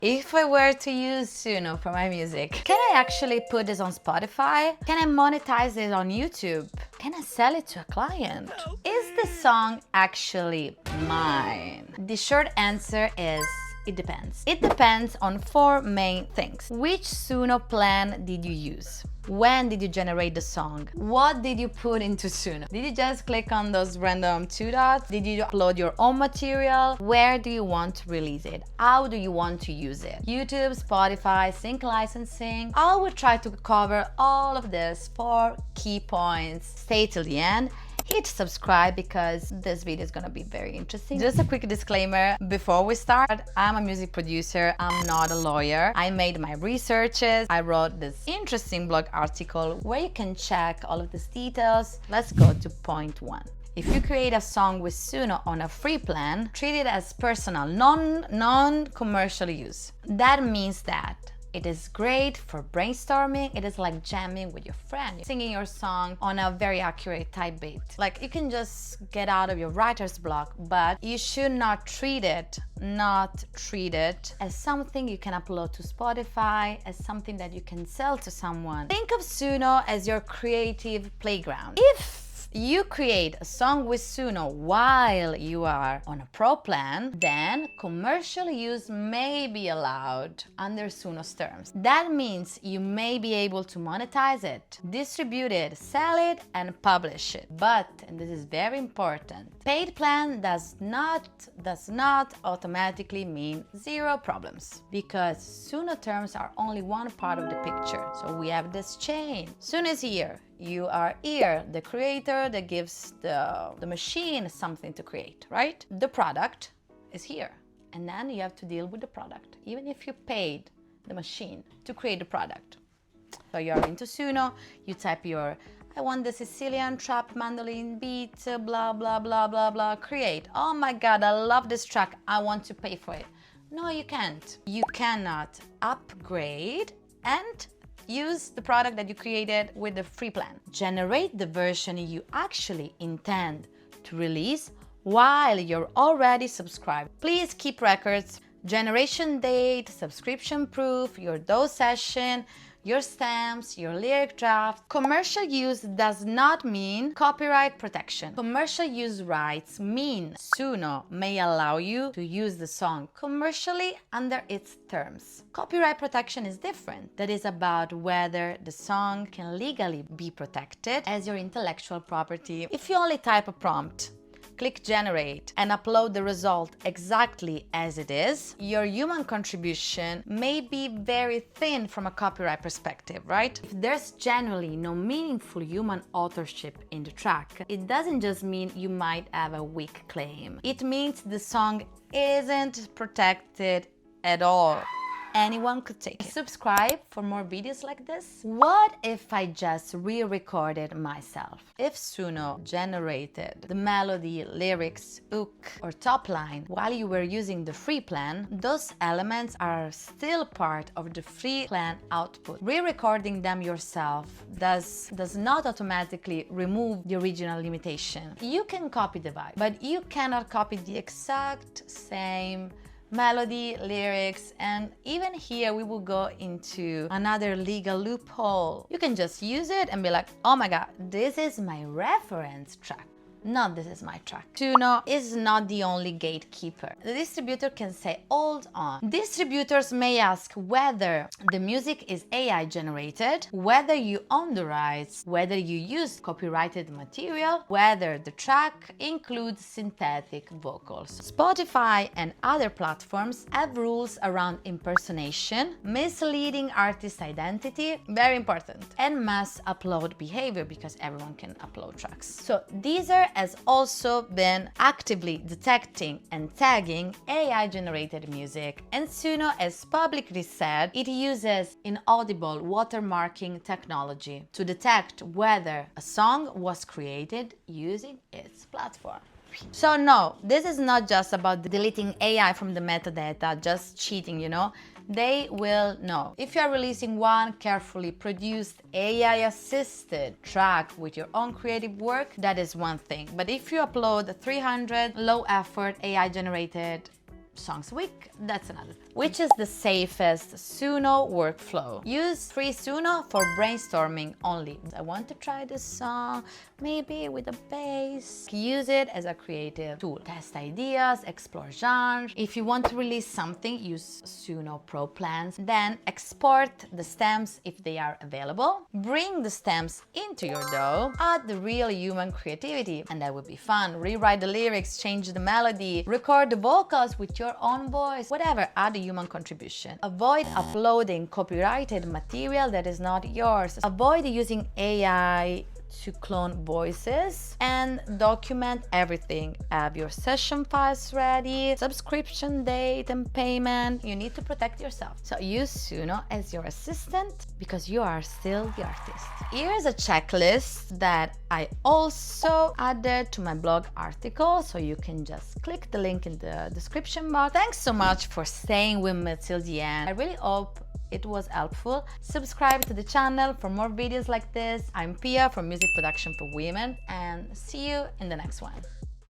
If I were to use Suno for my music, can I actually put this on Spotify? Can I monetize it on YouTube? Can I sell it to a client? Is the song actually mine? The short answer is it depends. It depends on 4 main things. Which Suno plan did you use? When did you generate the song? What did you put into Suno? Did you just click on those random 2 dots? Did you upload your own material? Where do you want to release it? How do you want to use it? YouTube, Spotify, sync licensing. I will try to cover all of this 4 key points. Stay till the end. Hit subscribe because this video is gonna be very interesting. Just a quick disclaimer before we start. I'm a music producer, I'm not a lawyer. I made my researches. I wrote this interesting blog article where you can check all of these details. Let's go to point 1. If you create a song with Suno on a free plan, treat it as personal, non-commercial use. That means that it is great for brainstorming. It is like jamming with your friend, singing your song on a very accurate type beat. Like you can just get out of your writer's block, but you should not treat it as something you can upload to Spotify, as something that you can sell to someone. Think of Suno as your creative playground. If you create a song with Suno while you are on a pro plan, then commercial use may be allowed under Suno's terms. That means you may be able to monetize it, distribute it, sell it, and publish it. But, and this is very important, paid plan does not automatically mean 0 problems, because Suno terms are only one part of the picture. So we have this chain. Suno is here. You are here, the creator that gives the machine something to create, right? The product is here. And then you have to deal with the product, even if you paid the machine to create the product. So you're into Suno, you type your, I want the Sicilian trap mandolin beat, blah, blah, blah, blah, blah, create. Oh my God, I love this track, I want to pay for it. No, you can't. You cannot upgrade and use the product that you created with the free plan. Generate the version you actually intend to release while you're already subscribed. Please keep records, generation date, subscription proof, your dose session, your stamps, your lyric draft. Commercial use does not mean copyright protection. Commercial use rights mean Suno may allow you to use the song commercially under its terms. Copyright protection is different. That is about whether the song can legally be protected as your intellectual property. If you only type a prompt, click generate and upload the result exactly as it is, your human contribution may be very thin from a copyright perspective, right? If there's generally no meaningful human authorship in the track, it doesn't just mean you might have a weak claim. It means the song isn't protected at all. Anyone could take it. Subscribe for more videos like this. What if I just re-recorded myself? If Suno generated the melody, lyrics, hook, or top line while you were using the free plan, those elements are still part of the free plan output. Re-recording them yourself does not automatically remove the original limitation. You can copy the vibe, but you cannot copy the exact same melody, lyrics, and even here we will go into another legal loophole. You can just use it and be like, oh my God, this is my reference track. Not this is my track. Suno is not the only gatekeeper. The distributor can say, hold on. Distributors may ask whether the music is AI generated, whether you own the rights, whether you used copyrighted material, whether the track includes synthetic vocals. Spotify and other platforms have rules around impersonation, misleading artist identity, very important, and mass upload behavior because everyone can upload tracks. So these are has also been actively detecting and tagging AI-generated music, and Suno has publicly said it uses inaudible watermarking technology to detect whether a song was created using its platform. So no, this is not just about deleting AI from the metadata, just cheating, you know. They will know. If you are releasing one carefully produced AI-assisted track with your own creative work, that is one thing. But if you upload 300 low-effort AI-generated songs a week, that's another thing. Which is the safest Suno workflow? Use free Suno for brainstorming only. I want to try this song, maybe with a bass. Use it as a creative tool. Test ideas, explore genres. If you want to release something, use Suno Pro plans. Then export the stems if they are available. Bring the stems into your DAW. Add the real human creativity, and that would be fun. Rewrite the lyrics, change the melody, record the vocals with your own voice, whatever. Add a human contribution. Avoid uploading copyrighted material that is not yours. Avoid using AI to clone voices, and document everything. Have your session files ready, subscription date and payment. You need to protect yourself. So use Suno as your assistant because you are still the artist. Here's a checklist that I also added to my blog article, so you can just click the link in the description box. Thanks so much for staying with me till the end. I really hope it was helpful. Subscribe to the channel for more videos like this. I'm Pia from Music Production for Women, and see you in the next one.